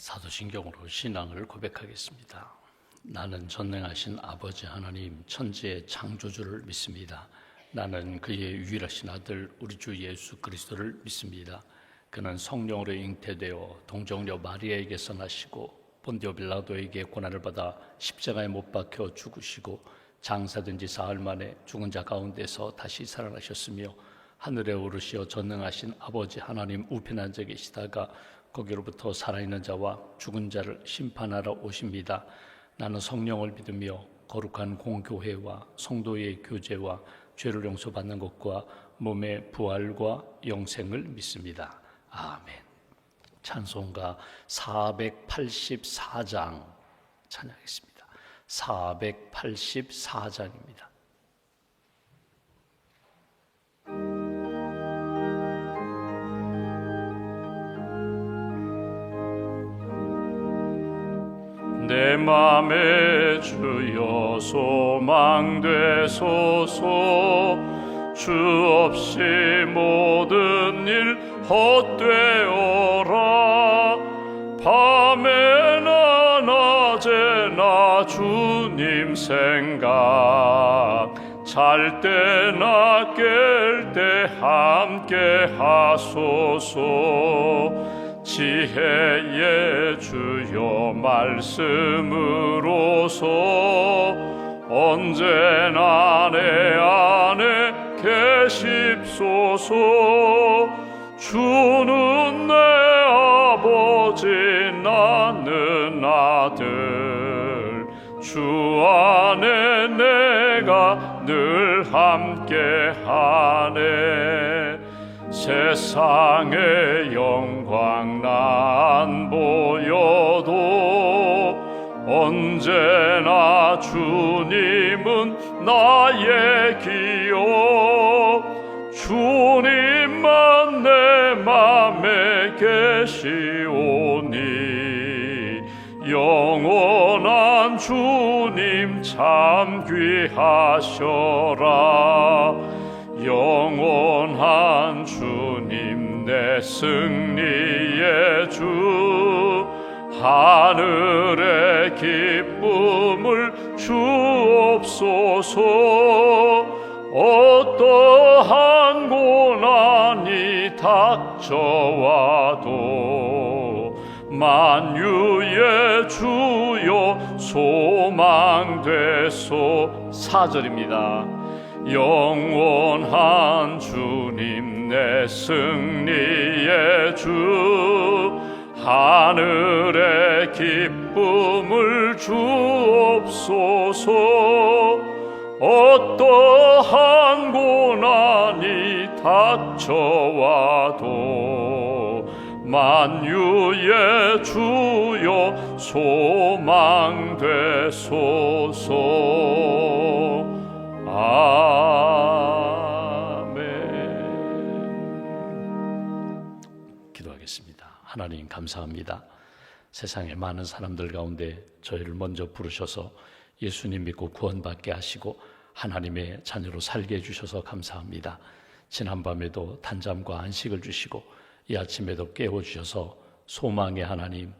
사도신경으로 신앙을 고백하겠습니다. 나는 전능하신 아버지 하나님 천지의 창조주를 믿습니다. 나는 그의 유일하신 아들 우리 주 예수 그리스도를 믿습니다. 그는 성령으로 잉태되어 동정녀 마리아에게서 나시고 본디오 빌라도에게 고난을 받아 십자가에 못 박혀 죽으시고 장사된 지 사흘 만에 죽은 자 가운데서 다시 살아나셨으며 하늘에 오르시어 전능하신 아버지 하나님 우편에 앉아 계시다가 거기로부터 살아있는 자와 죽은 자를 심판하러 오십니다. 나는 성령을 믿으며 거룩한 공교회와 성도의 교제와 죄를 용서받는 것과 몸의 부활과 영생을 믿습니다. 아멘. 찬송가 484장 찬양하겠습니다. 484장입니다. 내 맘에 주여 소망되소서. 주 없이 모든 일 헛되어라. 밤에나 낮에나 주님 생각, 잘 때나 깰 때 함께 하소서. 지혜의 주여 말씀으로서 언제나 내 안에 계십소서. 주는 내 아버지 나는 아들, 주 안에 내가 늘 함께하네. 세상의 영광 난 보여도 언제나 주님은 나의 기여. 주님만 내 맘에 계시오니 영원한 주님 참 귀하셔라. 영원한 주님 내 승리의 주, 하늘의 기쁨을 주옵소서. 어떠한 고난이 닥쳐와도 만유의 주여 소망되소. 4절입니다. 영원한 주님 내 승리의 주, 하늘의 기쁨을 주옵소서. 어떠한 고난이 닥쳐와도 만유의 주여 소망되소서. 아멘. 기도하겠습니다. 하나님 감사합니다. 세상의 많은 사람들 가운데 저희를 먼저 부르셔서 예수님 믿고 구원받게 하시고 하나님의 자녀로 살게 해주셔서 감사합니다. 지난밤에도 단잠과 안식을 주시고 이 아침에도 깨워주셔서 소망의 하나님,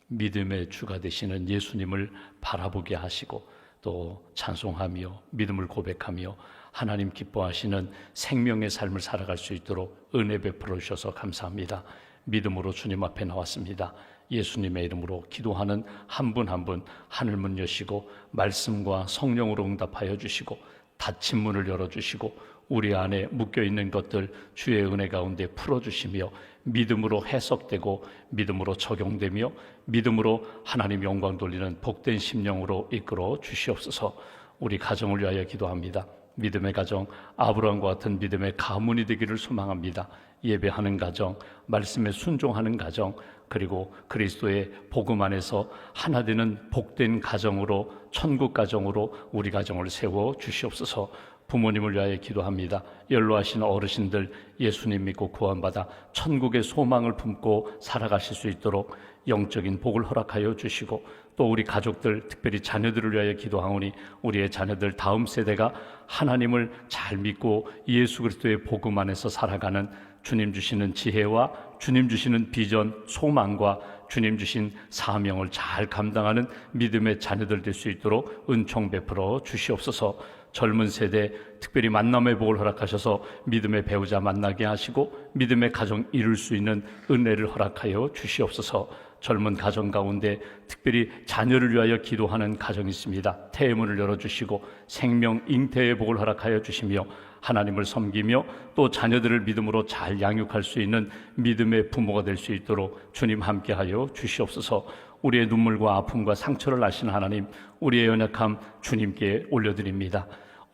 믿음의 주가 되시는 예수님을 바라보게 하시고 또 찬송하며 믿음을 고백하며 하나님 기뻐하시는 생명의 삶을 살아갈 수 있도록 은혜 베풀어 주셔서 감사합니다. 믿음으로 주님 앞에 나왔습니다. 예수님의 이름으로 기도하는 한 분 한 분 하늘문 여시고 말씀과 성령으로 응답하여 주시고 닫힌 문을 열어주시고 우리 안에 묶여있는 것들 주의 은혜 가운데 풀어주시며 믿음으로 해석되고 믿음으로 적용되며 믿음으로 하나님 영광 돌리는 복된 심령으로 이끌어 주시옵소서. 우리 가정을 위하여 기도합니다. 믿음의 가정, 아브라함과 같은 믿음의 가문이 되기를 소망합니다. 예배하는 가정, 말씀에 순종하는 가정, 그리고 그리스도의 복음 안에서 하나 되는 복된 가정으로, 천국 가정으로 우리 가정을 세워 주시옵소서. 부모님을 위하여 기도합니다. 연로하신 어르신들 예수님 믿고 구원받아 천국의 소망을 품고 살아가실 수 있도록 영적인 복을 허락하여 주시고, 또 우리 가족들, 특별히 자녀들을 위하여 기도하오니 우리의 자녀들 다음 세대가 하나님을 잘 믿고 예수 그리스도의 복음 안에서 살아가는 주님 주시는 지혜와 주님 주시는 비전, 소망과 주님 주신 사명을 잘 감당하는 믿음의 자녀들 될 수 있도록 은총 베풀어 주시옵소서. 젊은 세대 특별히 만남의 복을 허락하셔서 믿음의 배우자 만나게 하시고 믿음의 가정 이룰 수 있는 은혜를 허락하여 주시옵소서. 젊은 가정 가운데 특별히 자녀를 위하여 기도하는 가정이 있습니다. 태문을 열어주시고 생명 잉태의 복을 허락하여 주시며 하나님을 섬기며 또 자녀들을 믿음으로 잘 양육할 수 있는 믿음의 부모가 될 수 있도록 주님 함께하여 주시옵소서. 우리의 눈물과 아픔과 상처를 아시는 하나님, 우리의 연약함 주님께 올려드립니다.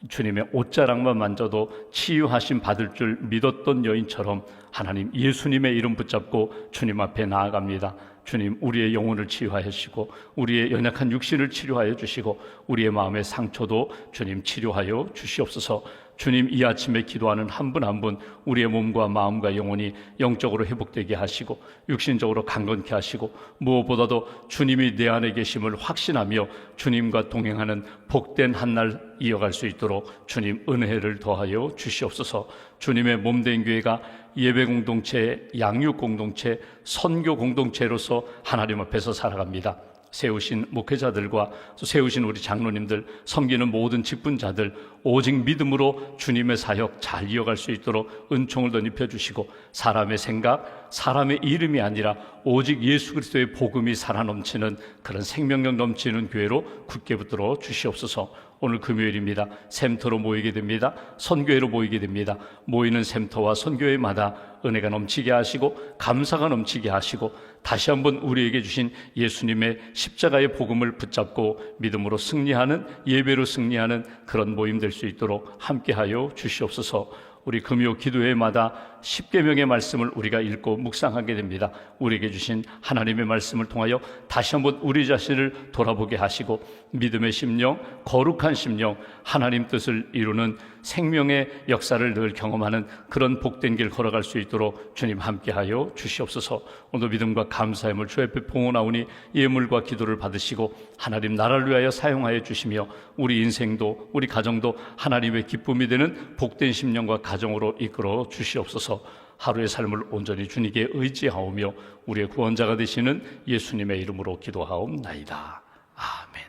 주님의 옷자락만 만져도 치유하심 받을 줄 믿었던 여인처럼 하나님 예수님의 이름 붙잡고 주님 앞에 나아갑니다. 주님, 우리의 영혼을 치유하시고 우리의 연약한 육신을 치료하여 주시고 우리의 마음의 상처도 주님 치료하여 주시옵소서. 주님, 이 아침에 기도하는 한 분 한 분 우리의 몸과 마음과 영혼이 영적으로 회복되게 하시고 육신적으로 강건케 하시고 무엇보다도 주님이 내 안에 계심을 확신하며 주님과 동행하는 복된 한 날 이어갈 수 있도록 주님 은혜를 더하여 주시옵소서. 주님의 몸된 교회가 예배 공동체, 양육 공동체, 선교 공동체로서 하나님 앞에서 살아갑니다. 세우신 목회자들과 세우신 우리 장로님들, 섬기는 모든 직분자들 오직 믿음으로 주님의 사역 잘 이어갈 수 있도록 은총을 더 입혀주시고 사람의 생각, 사람의 이름이 아니라 오직 예수 그리스도의 복음이 살아넘치는 그런 생명력 넘치는 교회로 굳게 붙들어 주시옵소서. 오늘 금요일입니다. 샘터로 모이게 됩니다. 선교회로 모이게 됩니다. 모이는 샘터와 선교회마다 은혜가 넘치게 하시고 감사가 넘치게 하시고 다시 한번 우리에게 주신 예수님의 십자가의 복음을 붙잡고 믿음으로 승리하는, 예배로 승리하는 그런 모임 될 수 있도록 함께하여 주시옵소서. 우리 금요 기도회마다 십계명의 말씀을 우리가 읽고 묵상하게 됩니다. 우리에게 주신 하나님의 말씀을 통하여 다시 한번 우리 자신을 돌아보게 하시고 믿음의 심령, 거룩한 심령, 하나님 뜻을 이루는 생명의 역사를 늘 경험하는 그런 복된 길 걸어갈 수 있도록 주님 함께하여 주시옵소서. 오늘 믿음과 감사의 물 주 앞에 봉헌하오니 예물과 기도를 받으시고 하나님 나라를 위하여 사용하여 주시며 우리 인생도 우리 가정도 하나님의 기쁨이 되는 복된 심령과 가정으로 이끌어 주시옵소서. 하루의 삶을 온전히 주님께 의지하오며 우리의 구원자가 되시는 예수님의 이름으로 기도하옵나이다. 아멘.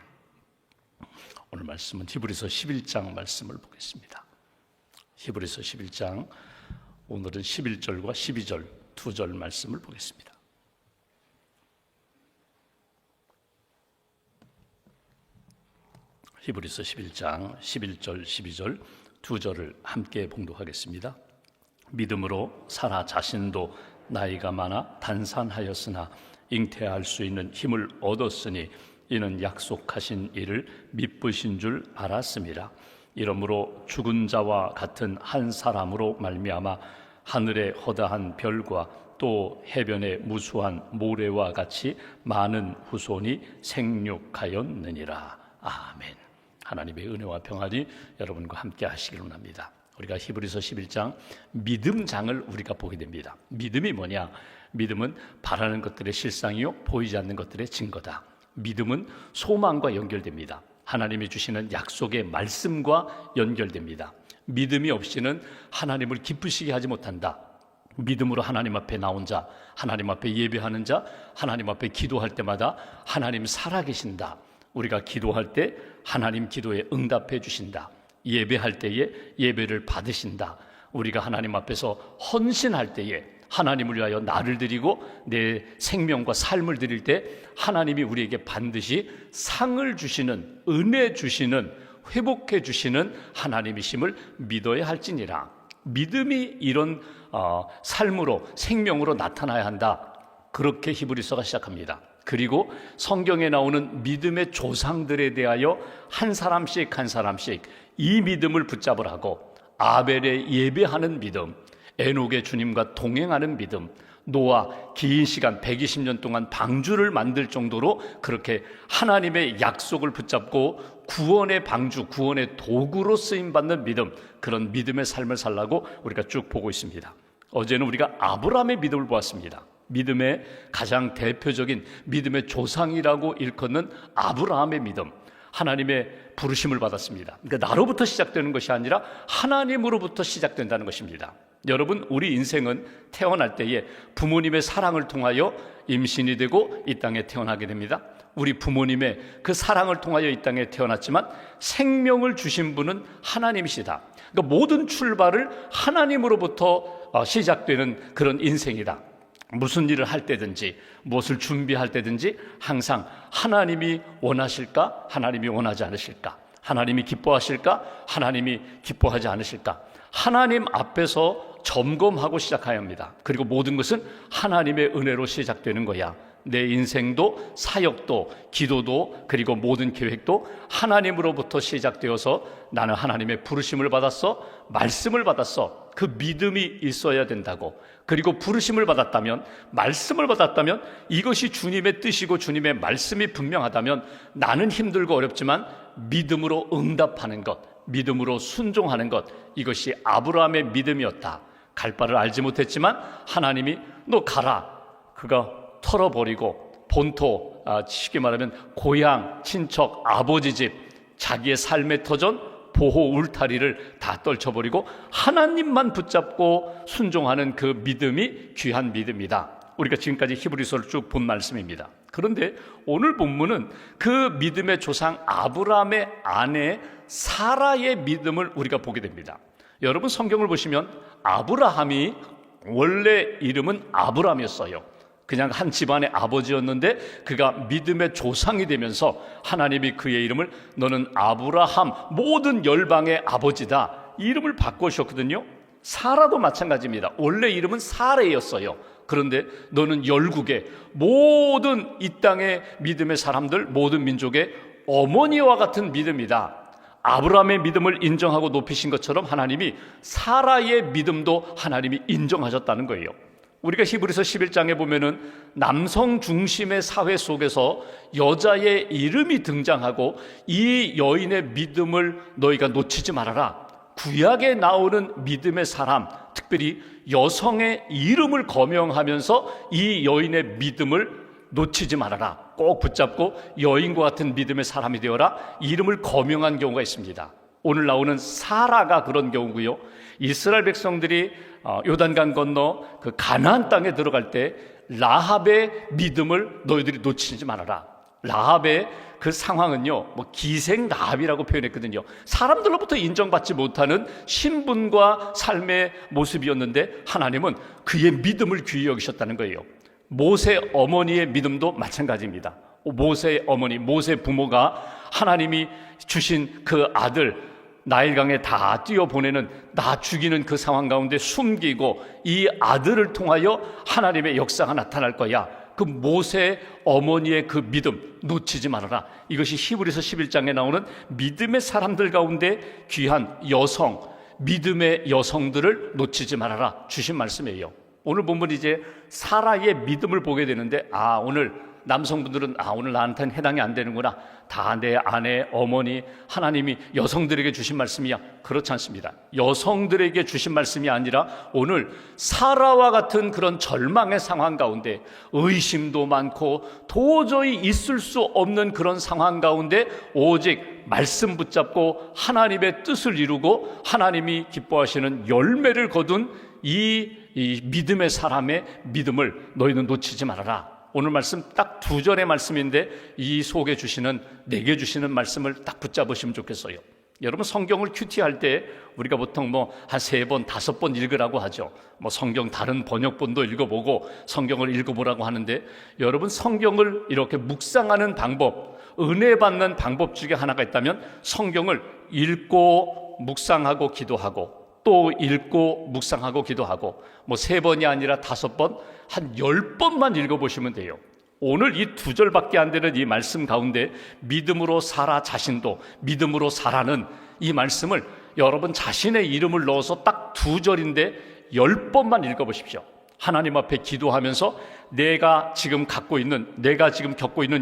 오늘 말씀은 히브리서 11장 말씀을 보겠습니다. 히브리서 11장, 오늘은 11절과 12절 두 절 말씀을 보겠습니다. 히브리서 11장 11절 12절 두 절을 함께 봉독하겠습니다. 믿음으로 사라 자신도 나이가 많아 단산하였으나 잉태할 수 있는 힘을 얻었으니 이는 약속하신 이를 미쁘신 줄 알았습니다. 이러므로 죽은 자와 같은 한 사람으로 말미암아 하늘의 허다한 별과 또 해변의 무수한 모래와 같이 많은 후손이 생육하였느니라. 아멘. 하나님의 은혜와 평안이 여러분과 함께 하시기를 원합니다. 우리가 히브리서 11장 믿음장을 우리가 보게 됩니다. 믿음이 뭐냐? 믿음은 바라는 것들의 실상이요 보이지 않는 것들의 증거다. 믿음은 소망과 연결됩니다. 하나님이 주시는 약속의 말씀과 연결됩니다. 믿음이 없이는 하나님을 기쁘시게 하지 못한다. 믿음으로 하나님 앞에 나온 자, 하나님 앞에 예배하는 자, 하나님 앞에 기도할 때마다 하나님 살아계신다. 우리가 기도할 때 하나님 기도에 응답해 주신다. 예배할 때에 예배를 받으신다. 우리가 하나님 앞에서 헌신할 때에 하나님을 위하여 나를 드리고 내 생명과 삶을 드릴 때 하나님이 우리에게 반드시 상을 주시는, 은혜 주시는, 회복해 주시는 하나님이심을 믿어야 할지니라. 믿음이 이런 삶으로, 생명으로 나타나야 한다. 그렇게 히브리서가 시작합니다. 그리고 성경에 나오는 믿음의 조상들에 대하여 한 사람씩 한 사람씩 이 믿음을 붙잡으라고, 아벨의 예배하는 믿음, 에녹의 주님과 동행하는 믿음, 노아 긴 시간 120년 동안 방주를 만들 정도로 그렇게 하나님의 약속을 붙잡고 구원의 방주, 구원의 도구로 쓰임받는 믿음, 그런 믿음의 삶을 살라고 우리가 쭉 보고 있습니다. 어제는 우리가 아브라함의 믿음을 보았습니다. 믿음의 가장 대표적인 믿음의 조상이라고 일컫는 아브라함의 믿음, 하나님의 부르심을 받았습니다. 그러니까 나로부터 시작되는 것이 아니라 하나님으로부터 시작된다는 것입니다. 여러분, 우리 인생은 태어날 때에 부모님의 사랑을 통하여 임신이 되고 이 땅에 태어나게 됩니다. 우리 부모님의 그 사랑을 통하여 이 땅에 태어났지만 생명을 주신 분은 하나님이시다. 그러니까 모든 출발을 하나님으로부터 시작되는 그런 인생이다. 무슨 일을 할 때든지 무엇을 준비할 때든지 항상 하나님이 원하실까? 하나님이 원하지 않으실까? 하나님이 기뻐하실까? 하나님이 기뻐하지 않으실까? 하나님 앞에서 점검하고 시작해야 합니다. 그리고 모든 것은 하나님의 은혜로 시작되는 거야. 내 인생도 사역도 기도도 그리고 모든 계획도 하나님으로부터 시작되어서 나는 하나님의 부르심을 받았어, 말씀을 받았어, 그 믿음이 있어야 된다고. 그리고 부르심을 받았다면, 말씀을 받았다면, 이것이 주님의 뜻이고 주님의 말씀이 분명하다면 나는 힘들고 어렵지만 믿음으로 응답하는 것, 믿음으로 순종하는 것, 이것이 아브라함의 믿음이었다. 갈 바를 알지 못했지만 하나님이 너 가라. 그가 털어버리고 본토, 쉽게 말하면 고향, 친척, 아버지 집, 자기의 삶의 터전, 보호 울타리를 다 떨쳐버리고 하나님만 붙잡고 순종하는 그 믿음이 귀한 믿음이다. 우리가 지금까지 히브리서를 쭉 본 말씀입니다. 그런데 오늘 본문은 그 믿음의 조상 아브라함의 아내 사라의 믿음을 우리가 보게 됩니다. 여러분, 성경을 보시면 아브라함이 원래 이름은 아브람이었어요. 그냥 한 집안의 아버지였는데 그가 믿음의 조상이 되면서 하나님이 그의 이름을 너는 아브라함, 모든 열방의 아버지다, 이 이름을 바꾸셨거든요. 사라도 마찬가지입니다. 원래 이름은 사레였어요. 그런데 너는 열국의 모든 이 땅의 믿음의 사람들, 모든 민족의 어머니와 같은 믿음이다. 아브라함의 믿음을 인정하고 높이신 것처럼 하나님이 사라의 믿음도 하나님이 인정하셨다는 거예요. 우리가 히브리서 11장에 보면은 남성 중심의 사회 속에서 여자의 이름이 등장하고 이 여인의 믿음을 너희가 놓치지 말아라. 구약에 나오는 믿음의 사람, 특별히 여성의 이름을 거명하면서 이 여인의 믿음을 놓치지 말아라. 꼭 붙잡고 여인과 같은 믿음의 사람이 되어라. 이름을 거명한 경우가 있습니다. 오늘 나오는 사라가 그런 경우고요. 이스라엘 백성들이 요단강 건너 그 가나안 땅에 들어갈 때 라합의 믿음을 너희들이 놓치지 말아라. 라합의 그 상황은요, 기생 라합이라고 표현했거든요. 사람들로부터 인정받지 못하는 신분과 삶의 모습이었는데 하나님은 그의 믿음을 귀히 여기셨다는 거예요. 모세 어머니의 믿음도 마찬가지입니다. 모세의 어머니, 모세 부모가 하나님이 주신 그 아들 나일강에 다 띄어보내는, 나 죽이는 그 상황 가운데 숨기고 이 아들을 통하여 하나님의 역사가 나타날 거야. 그 모세 어머니의 그 믿음 놓치지 말아라. 이것이 히브리서 11장에 나오는 믿음의 사람들 가운데 귀한 여성, 믿음의 여성들을 놓치지 말아라 주신 말씀이에요. 오늘 본문 이제 사라의 믿음을 보게 되는데, 오늘 남성분들은 오늘 나한테는 해당이 안 되는구나. 다 내 아내, 어머니, 하나님이 여성들에게 주신 말씀이야. 그렇지 않습니다. 여성들에게 주신 말씀이 아니라 오늘 사라와 같은 그런 절망의 상황 가운데, 의심도 많고 도저히 있을 수 없는 그런 상황 가운데 오직 말씀 붙잡고 하나님의 뜻을 이루고 하나님이 기뻐하시는 열매를 거둔 이 믿음의 사람의 믿음을 너희는 놓치지 말아라. 오늘 말씀 딱 2절의 말씀인데 이 속에 주시는, 내게 주시는 말씀을 딱 붙잡으시면 좋겠어요. 여러분, 성경을 큐티할 때 우리가 보통 한 3번, 5번 읽으라고 하죠. 성경 다른 번역본도 읽어보고 성경을 읽어보라고 하는데, 여러분, 성경을 이렇게 묵상하는 방법, 은혜 받는 방법 중에 하나가 있다면 성경을 읽고 묵상하고 기도하고 또 읽고 묵상하고 기도하고 3번이 아니라 5번, 한 10번만 읽어보시면 돼요. 오늘 이 2절밖에 안 되는 이 말씀 가운데 믿음으로 사라 자신도 믿음으로 사라는 이 말씀을 여러분 자신의 이름을 넣어서 딱 2절인데 10번만 읽어보십시오. 하나님 앞에 기도하면서 내가 지금 겪고 있는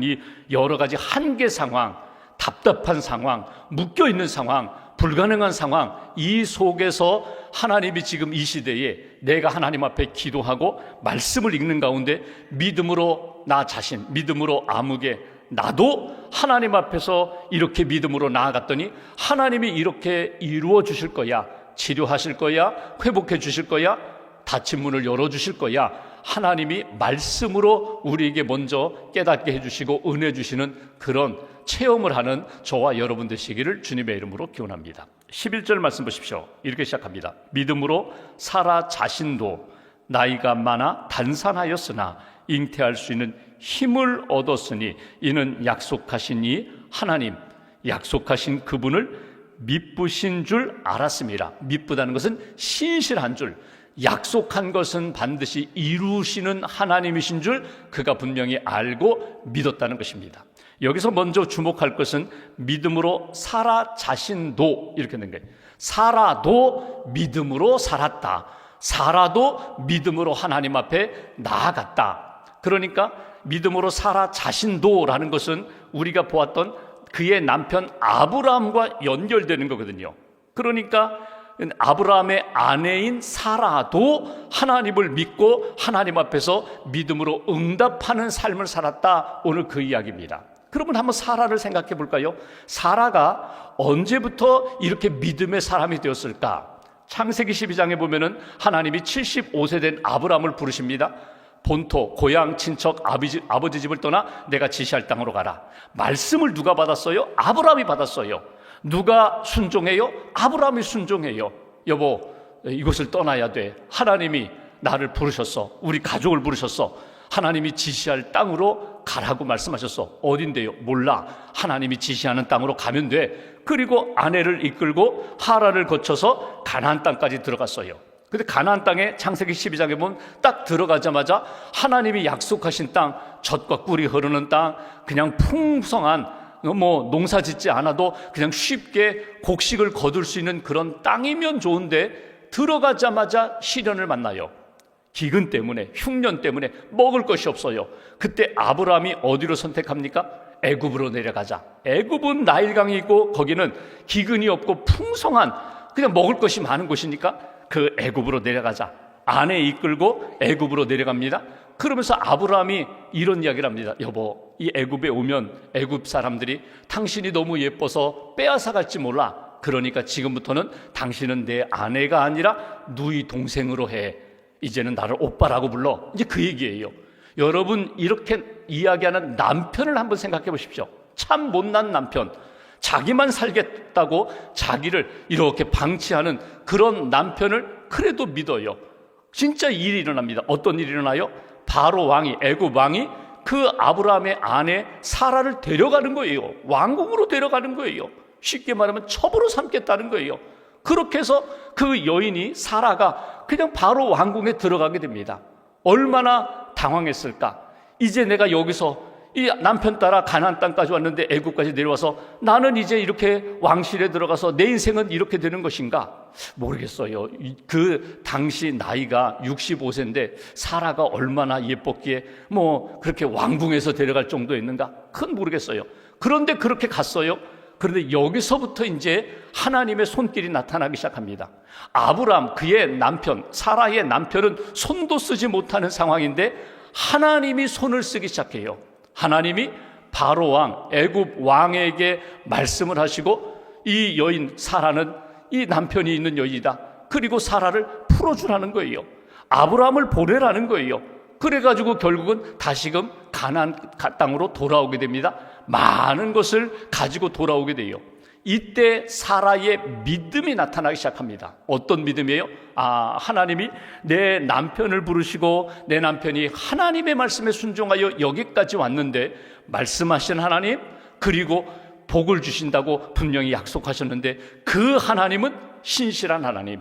이 여러 가지 한계 상황, 답답한 상황, 묶여있는 상황, 불가능한 상황, 이 속에서 하나님이 지금 이 시대에 내가 하나님 앞에 기도하고 말씀을 읽는 가운데 믿음으로 나 자신, 믿음으로 아무개 나도 하나님 앞에서 이렇게 믿음으로 나아갔더니 하나님이 이렇게 이루어 주실 거야. 치료하실 거야? 회복해 주실 거야? 닫힌 문을 열어주실 거야? 하나님이 말씀으로 우리에게 먼저 깨닫게 해주시고 은혜 주시는 그런 체험을 하는 저와 여러분 되시기를 주님의 이름으로 기원합니다. 11절 말씀 보십시오. 이렇게 시작합니다. 믿음으로 사라 자신도 나이가 많아 단산하였으나 잉태할 수 있는 힘을 얻었으니 이는 약속하신 이 하나님, 약속하신 그분을 미쁘신 줄 알았습니다. 미쁘다는 것은 신실한 줄, 약속한 것은 반드시 이루시는 하나님이신 줄 그가 분명히 알고 믿었다는 것입니다. 여기서 먼저 주목할 것은 믿음으로 사라 자신도 이렇게 된 거예요. 사라도 믿음으로 살았다. 사라도 믿음으로 하나님 앞에 나아갔다. 그러니까 믿음으로 사라 자신도라는 것은 우리가 보았던 그의 남편 아브라함과 연결되는 거거든요. 그러니까 아브라함의 아내인 사라도 하나님을 믿고 하나님 앞에서 믿음으로 응답하는 삶을 살았다. 오늘 그 이야기입니다. 그러면 한번 사라를 생각해 볼까요? 사라가 언제부터 이렇게 믿음의 사람이 되었을까? 창세기 12장에 보면은 하나님이 75세 된 아브라함을 부르십니다. 본토, 고향, 친척, 아버지 집을 떠나 내가 지시할 땅으로 가라. 말씀을 누가 받았어요? 아브라함이 받았어요. 누가 순종해요? 아브라함이 순종해요. 여보, 이곳을 떠나야 돼. 하나님이 나를 부르셨어. 우리 가족을 부르셨어. 하나님이 지시할 땅으로 가라고 말씀하셨어. 어딘데요? 몰라. 하나님이 지시하는 땅으로 가면 돼. 그리고 아내를 이끌고 하란을 거쳐서 가나안 땅까지 들어갔어요. 근데 가나안 땅에 창세기 12장에 보면 딱 들어가자마자 하나님이 약속하신 땅, 젖과 꿀이 흐르는 땅, 그냥 풍성한 농사 짓지 않아도 그냥 쉽게 곡식을 거둘 수 있는 그런 땅이면 좋은데 들어가자마자 시련을 만나요. 기근 때문에, 흉년 때문에 먹을 것이 없어요. 그때 아브라함이 어디로 선택합니까? 애굽으로 내려가자. 애굽은 나일강이 있고 거기는 기근이 없고 풍성한 그냥 먹을 것이 많은 곳이니까 그 애굽으로 내려가자. 아내 이끌고 애굽으로 내려갑니다. 그러면서 아브라함이 이런 이야기를 합니다. 여보, 이 애굽에 오면 애굽 사람들이 당신이 너무 예뻐서 빼앗아 갈지 몰라. 그러니까 지금부터는 당신은 내 아내가 아니라 누이 동생으로 해. 이제는 나를 오빠라고 불러. 이제 그 얘기예요. 여러분, 이렇게 이야기하는 남편을 한번 생각해 보십시오. 참 못난 남편, 자기만 살겠다고 자기를 이렇게 방치하는 그런 남편을 그래도 믿어요. 진짜 일이 일어납니다. 어떤 일이 일어나요? 바로 왕이, 애굽 왕이 그 아브라함의 아내 사라를 데려가는 거예요. 왕궁으로 데려가는 거예요. 쉽게 말하면 첩으로 삼겠다는 거예요. 그렇게 해서 그 여인이 사라가 그냥 바로 왕궁에 들어가게 됩니다. 얼마나 당황했을까? 이제 내가 여기서 이 남편 따라 가나안 땅까지 왔는데 애굽까지 내려와서 나는 이제 이렇게 왕실에 들어가서 내 인생은 이렇게 되는 것인가? 모르겠어요. 그 당시 나이가 65세인데 사라가 얼마나 예뻤기에 그렇게 왕궁에서 데려갈 정도였는가? 그건 모르겠어요. 그런데 그렇게 갔어요. 그런데 여기서부터 이제 하나님의 손길이 나타나기 시작합니다. 아브라함, 그의 남편, 사라의 남편은 손도 쓰지 못하는 상황인데 하나님이 손을 쓰기 시작해요. 하나님이 바로 왕, 애굽 왕에게 말씀을 하시고 이 여인 사라는 이 남편이 있는 여인이다. 그리고 사라를 풀어주라는 거예요. 아브라함을 보내라는 거예요. 그래가지고 결국은 다시금 가나안 땅으로 돌아오게 됩니다. 많은 것을 가지고 돌아오게 돼요. 이때 사라의 믿음이 나타나기 시작합니다. 어떤 믿음이에요? 하나님이 내 남편을 부르시고 내 남편이 하나님의 말씀에 순종하여 여기까지 왔는데 말씀하신 하나님, 그리고 복을 주신다고 분명히 약속하셨는데 그 하나님은 신실한 하나님,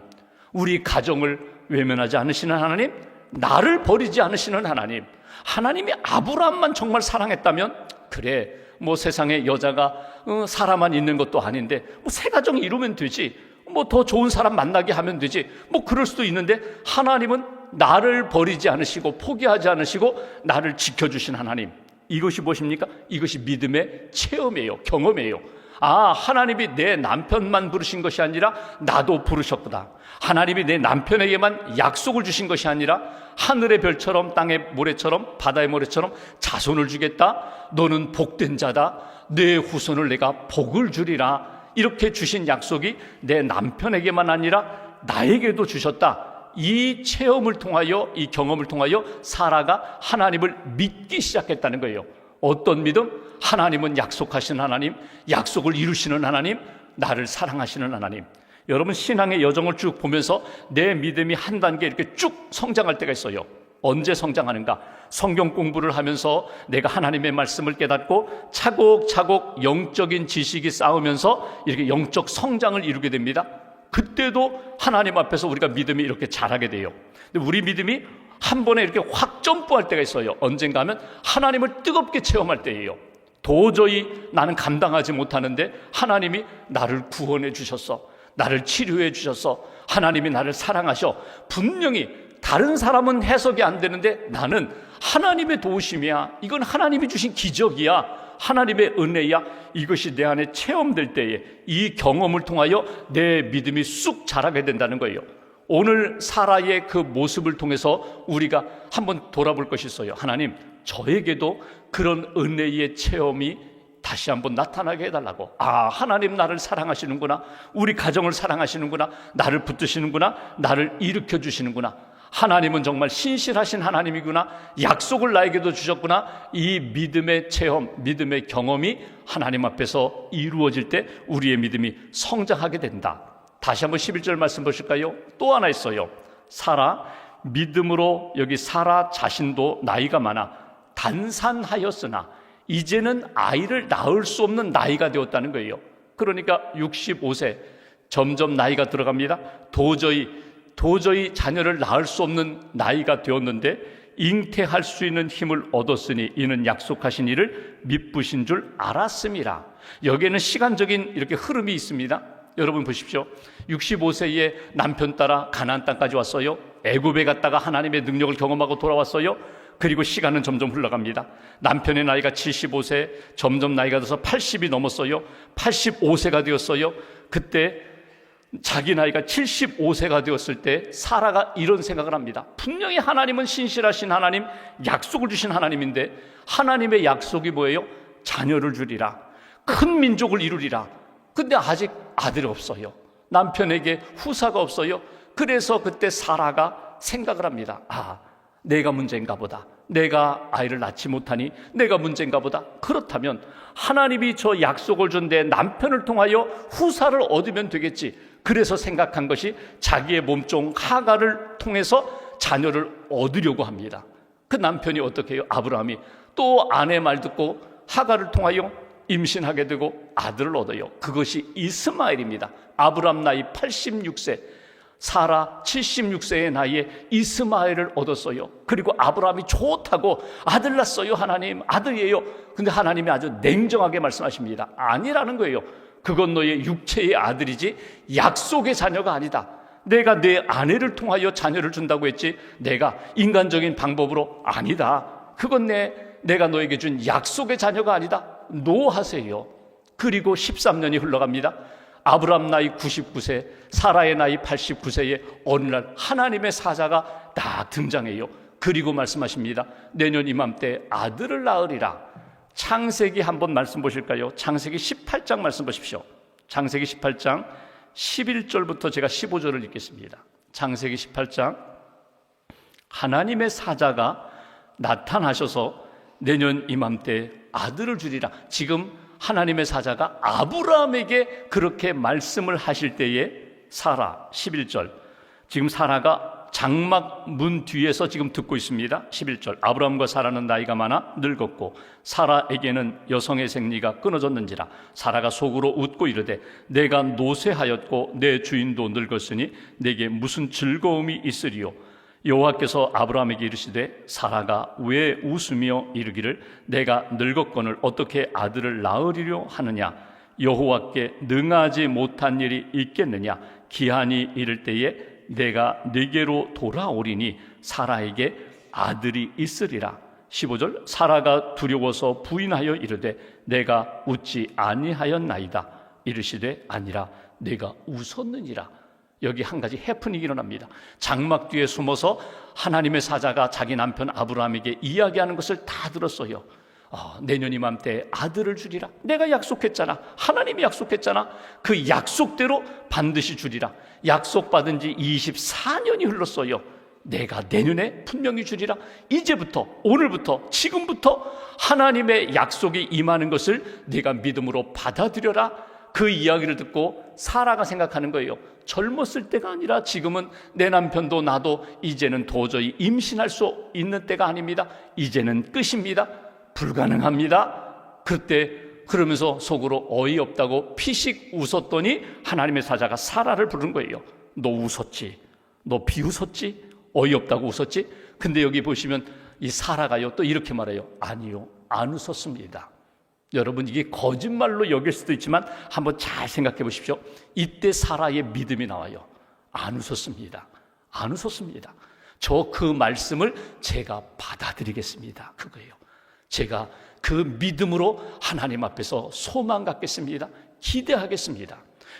우리 가정을 외면하지 않으시는 하나님, 나를 버리지 않으시는 하나님, 하나님이 아브라함만 정말 사랑했다면 그래, 세상에 여자가 사람만 있는 것도 아닌데 새 가정 이루면 되지, 더 좋은 사람 만나게 하면 되지, 그럴 수도 있는데 하나님은 나를 버리지 않으시고 포기하지 않으시고 나를 지켜주신 하나님. 이것이 무엇입니까? 이것이 믿음의 체험이에요. 경험이에요. 하나님이 내 남편만 부르신 것이 아니라 나도 부르셨구나. 하나님이 내 남편에게만 약속을 주신 것이 아니라 하늘의 별처럼 땅의 모래처럼 바다의 모래처럼 자손을 주겠다. 너는 복된 자다. 내 후손을 내가 복을 주리라. 이렇게 주신 약속이 내 남편에게만 아니라 나에게도 주셨다. 이 체험을 통하여, 이 경험을 통하여 사라가 하나님을 믿기 시작했다는 거예요. 어떤 믿음? 하나님은 약속하신 하나님, 약속을 이루시는 하나님, 나를 사랑하시는 하나님. 여러분, 신앙의 여정을 쭉 보면서 내 믿음이 한 단계 이렇게 쭉 성장할 때가 있어요. 언제 성장하는가? 성경 공부를 하면서 내가 하나님의 말씀을 깨닫고 차곡차곡 영적인 지식이 쌓으면서 이렇게 영적 성장을 이루게 됩니다. 그때도 하나님 앞에서 우리가 믿음이 이렇게 자라게 돼요. 근데 우리 믿음이 한 번에 이렇게 확 점프할 때가 있어요. 언젠가 하면 하나님을 뜨겁게 체험할 때예요. 도저히 나는 감당하지 못하는데 하나님이 나를 구원해 주셨어. 나를 치료해 주셨어. 하나님이 나를 사랑하셔. 분명히 다른 사람은 해석이 안 되는데 나는 하나님의 도우심이야. 이건 하나님이 주신 기적이야. 하나님의 은혜야. 이것이 내 안에 체험될 때에 이 경험을 통하여 내 믿음이 쑥 자라게 된다는 거예요. 오늘 사라의 그 모습을 통해서 우리가 한번 돌아볼 것이 있어요. 하나님, 저에게도 그런 은혜의 체험이 다시 한번 나타나게 해달라고. 아, 하나님 나를 사랑하시는구나. 우리 가정을 사랑하시는구나. 나를 붙드시는구나. 나를 일으켜 주시는구나. 하나님은 정말 신실하신 하나님이구나. 약속을 나에게도 주셨구나. 이 믿음의 체험, 믿음의 경험이 하나님 앞에서 이루어질 때 우리의 믿음이 성장하게 된다. 다시 한번 11절 말씀 보실까요? 또 하나 있어요. 사라, 믿음으로, 여기 사라 자신도 나이가 많아 단산하였으나 이제는 아이를 낳을 수 없는 나이가 되었다는 거예요. 그러니까 65세, 점점 나이가 들어갑니다. 도저히 자녀를 낳을 수 없는 나이가 되었는데 잉태할 수 있는 힘을 얻었으니 이는 약속하신 이를 미쁘신 줄 알았음이라. 여기에는 시간적인 이렇게 흐름이 있습니다. 여러분 보십시오. 65세에 남편 따라 가나안 땅까지 왔어요. 애굽에 갔다가 하나님의 능력을 경험하고 돌아왔어요. 그리고 시간은 점점 흘러갑니다. 남편의 나이가 75세, 점점 나이가 들어서 80이 넘었어요. 85세가 되었어요. 그때 자기 나이가 75세가 되었을 때 사라가 이런 생각을 합니다. 분명히 하나님은 신실하신 하나님, 약속을 주신 하나님인데 하나님의 약속이 뭐예요? 자녀를 주리라, 큰 민족을 이루리라. 근데 아직 아들이 없어요. 남편에게 후사가 없어요. 그래서 그때 사라가 생각을 합니다. 아, 내가 문제인가 보다. 내가 아이를 낳지 못하니 내가 문제인가 보다. 그렇다면 하나님이 저 약속을 준 내 남편을 통하여 후사를 얻으면 되겠지. 그래서 생각한 것이 자기의 몸종 하갈을 통해서 자녀를 얻으려고 합니다. 그 남편이 어떻게 해요? 아브라함이 또 아내 말 듣고 하갈을 통하여 임신하게 되고 아들을 얻어요. 그것이 이스마엘입니다. 아브라함 나이 86세, 사라 76세의 나이에 이스마엘을 얻었어요. 그리고 아브라함이 좋다고 아들 낳았어요. 하나님, 아들이에요. 근데 하나님이 아주 냉정하게 말씀하십니다. 아니라는 거예요. 그건 너의 육체의 아들이지 약속의 자녀가 아니다. 내가 내 아내를 통하여 자녀를 준다고 했지 내가 인간적인 방법으로 아니다. 그건 내가 너에게 준 약속의 자녀가 아니다. 노하세요. 그리고 13년이 흘러갑니다. 아브라함 나이 99세, 사라의 나이 89세에 어느 날 하나님의 사자가 딱 등장해요. 그리고 말씀하십니다. 내년 이맘때 아들을 낳으리라. 창세기 한번 말씀 보실까요? 창세기 18장 말씀 보십시오. 창세기 18장 11절부터 제가 15절을 읽겠습니다. 창세기 18장, 하나님의 사자가 나타나셔서 내년 이맘때 아들을 주리라. 지금 하나님의 사자가 아브라함에게 그렇게 말씀을 하실 때에 사라 11절, 지금 사라가 장막 문 뒤에서 지금 듣고 있습니다. 11절, 아브라함과 사라는 나이가 많아 늙었고 사라에게는 여성의 생리가 끊어졌는지라. 사라가 속으로 웃고 이르되 내가 노쇠하였고 내 주인도 늙었으니 내게 무슨 즐거움이 있으리요. 여호와께서 아브라함에게 이르시되 사라가 왜 웃으며 이르기를 내가 늙었거늘 어떻게 아들을 낳으리려 하느냐. 여호와께 능하지 못한 일이 있겠느냐. 기한이 이를 때에 내가 네게로 돌아오리니 사라에게 아들이 있으리라. 15절, 사라가 두려워서 부인하여 이르되 내가 웃지 아니하였나이다. 이르시되 아니라 내가 웃었느니라. 여기 한 가지 해프닝이 일어납니다. 장막 뒤에 숨어서 하나님의 사자가 자기 남편 아브라함에게 이야기하는 것을 다 들었어요. 내년 이맘때 아들을 주리라. 내가 약속했잖아. 하나님이 약속했잖아. 그 약속대로 반드시 주리라. 약속받은 지 24년이 흘렀어요. 내가 내년에 분명히 주리라. 이제부터, 오늘부터, 지금부터 하나님의 약속이 임하는 것을 네가 믿음으로 받아들여라. 그 이야기를 듣고 사라가 생각하는 거예요. 젊었을 때가 아니라 지금은 내 남편도 나도 이제는 도저히 임신할 수 있는 때가 아닙니다. 이제는 끝입니다. 불가능합니다. 그때 그러면서 속으로 어이없다고 피식 웃었더니 하나님의 사자가 사라를 부른 거예요. 너 웃었지? 너 비웃었지? 어이없다고 웃었지? 근데 여기 보시면 이 사라가요 또 이렇게 말해요. 아니요, 안 웃었습니다. 여러분, 이게 거짓말로 여길 수도 있지만 한번 잘 생각해 보십시오. 이때 사라의 믿음이 나와요. 안 웃었습니다. 안 웃었습니다. 저 그 말씀을 제가 받아들이겠습니다. 그거예요. 제가 그 믿음으로 하나님 앞에서 소망 갖겠습니다. 기대하겠습니다.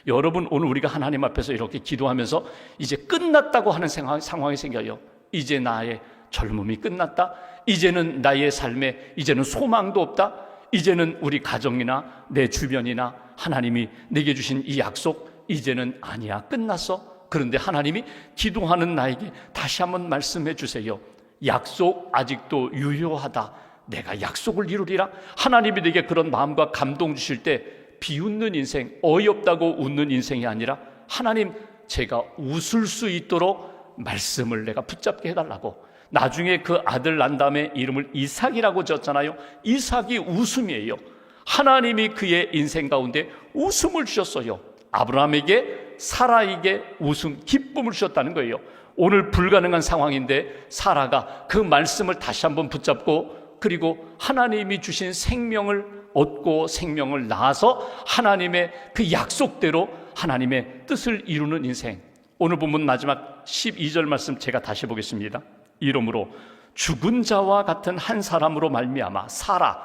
여러분, 오늘 우리가 하나님 앞에서 이렇게 기도하면서 이제 끝났다고 하는 상황이 생겨요. 이제 나의 젊음이 끝났다. 이제는 나의 삶에 이제는 소망도 없다. 이제는 우리 가정이나 내 주변이나 하나님이 내게 주신 이 약속 이제는 아니야, 끝났어. 그런데 하나님이 기도하는 나에게 다시 한번 말씀해 주세요. 약속 아직도 유효하다. 내가 약속을 이루리라. 하나님이 내게 그런 마음과 감동 주실 때 비웃는 인생, 어이없다고 웃는 인생이 아니라 하나님, 제가 웃을 수 있도록 말씀을 내가 붙잡게 해달라고. 나중에 그 아들 난 다음에 이름을 이삭이라고 지었잖아요. 이삭이 웃음이에요. 하나님이 그의 인생 가운데 웃음을 주셨어요. 아브라함에게, 사라에게 웃음, 기쁨을 주셨다는 거예요. 오늘 불가능한 상황인데 사라가 그 말씀을 다시 한번 붙잡고 그리고 하나님이 주신 생명을 얻고 생명을 낳아서 하나님의 그 약속대로 하나님의 뜻을 이루는 인생. 오늘 본문 마지막 12절 말씀 제가 다시 보겠습니다. 이러므로 죽은 자와 같은 한 사람으로 말미암아 사라,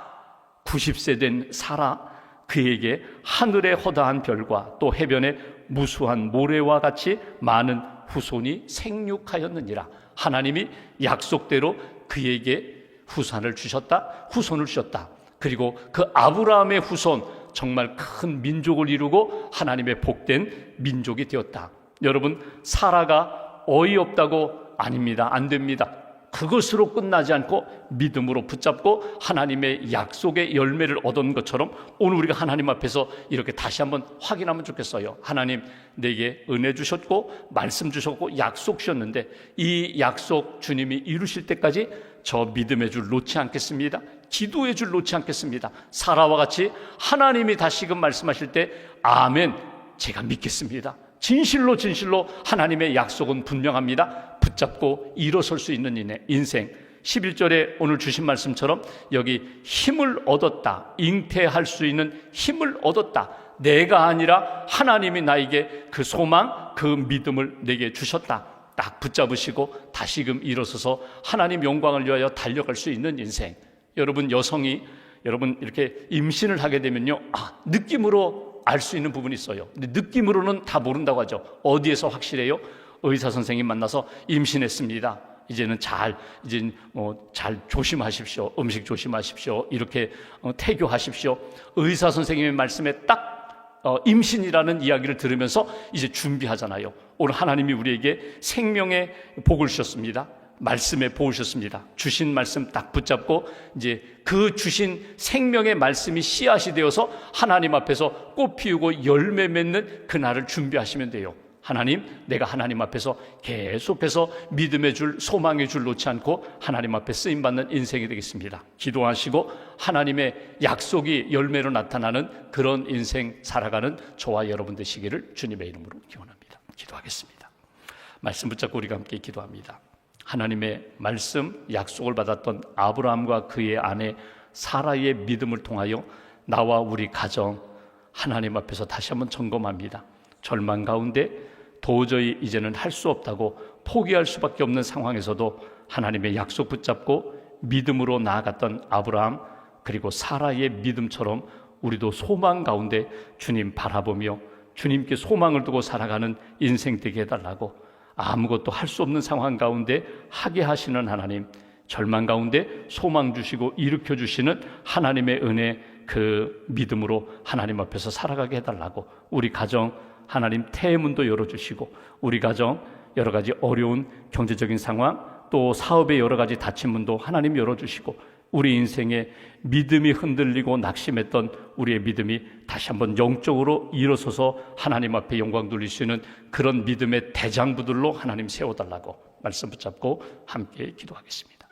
90세 된 사라, 그에게 하늘의 허다한 별과 또 해변의 무수한 모래와 같이 많은 후손이 생육하였느니라. 하나님이 약속대로 그에게 후손을 주셨다. 그리고 그 아브라함의 후손, 정말 큰 민족을 이루고 하나님의 복된 민족이 되었다. 여러분, 사라가 어이없다고 아닙니다. 안 됩니다. 그것으로 끝나지 않고 믿음으로 붙잡고 하나님의 약속의 열매를 얻은 것처럼 오늘 우리가 하나님 앞에서 이렇게 다시 한번 확인하면 좋겠어요. 하나님, 내게 은혜 주셨고 말씀 주셨고 약속 주셨는데 이 약속 주님이 이루실 때까지 저 믿음의 줄 놓지 않겠습니다. 기도의 줄 놓지 않겠습니다. 사라와 같이 하나님이 다시금 말씀하실 때 아멘, 제가 믿겠습니다. 진실로 하나님의 약속은 분명합니다. 붙잡고 일어설 수 있는 인생. 11절에 오늘 주신 말씀처럼 여기 힘을 얻었다. 잉태할 수 있는 힘을 얻었다. 내가 아니라 하나님이 나에게 그 소망, 그 믿음을 내게 주셨다. 딱 붙잡으시고 다시금 일어서서 하나님 영광을 위하여 달려갈 수 있는 인생. 여러분, 여성이 이렇게 임신을 하게 되면요, 느낌으로 알 수 있는 부분이 있어요. 근데 느낌으로는 다 모른다고 하죠. 어디에서 확실해요? 의사 선생님 만나서 임신했습니다. 이제는 잘 조심하십시오. 음식 조심하십시오. 이렇게 태교하십시오. 의사 선생님의 말씀에 딱 임신이라는 이야기를 들으면서 이제 준비하잖아요. 오늘 하나님이 우리에게 생명의 복을 주셨습니다. 말씀에 보셨습니다. 주신 말씀 딱 붙잡고 이제 그 주신 생명의 말씀이 씨앗이 되어서 하나님 앞에서 꽃 피우고 열매 맺는 그날을 준비하시면 돼요. 하나님, 내가 하나님 앞에서 계속해서 믿음의 줄, 소망의 줄 놓지 않고 하나님 앞에 쓰임받는 인생이 되겠습니다. 기도하시고 하나님의 약속이 열매로 나타나는 그런 인생 살아가는 저와 여러분 되시기를 주님의 이름으로 기원합니다. 기도하겠습니다. 말씀 붙잡고 우리가 함께 기도합니다. 하나님의 말씀, 약속을 받았던 아브라함과 그의 아내 사라의 믿음을 통하여 나와 우리 가정 하나님 앞에서 다시 한번 점검합니다. 절망 가운데 도저히 이제는 할 수 없다고 포기할 수밖에 없는 상황에서도 하나님의 약속 붙잡고 믿음으로 나아갔던 아브라함 그리고 사라의 믿음처럼 우리도 소망 가운데 주님 바라보며 주님께 소망을 두고 살아가는 인생 되게 해달라고, 아무것도 할 수 없는 상황 가운데 하게 하시는 하나님, 절망 가운데 소망 주시고 일으켜 주시는 하나님의 은혜, 그 믿음으로 하나님 앞에서 살아가게 해달라고, 우리 가정 하나님 태문도 열어주시고, 우리 가정 여러 가지 어려운 경제적인 상황, 또 사업의 여러 가지 닫힌 문도 하나님 열어주시고, 우리 인생에 믿음이 흔들리고 낙심했던 우리의 믿음이 다시 한번 영적으로 일어서서 하나님 앞에 영광 돌릴 수 있는 그런 믿음의 대장부들로 하나님 세워달라고 말씀 붙잡고 함께 기도하겠습니다.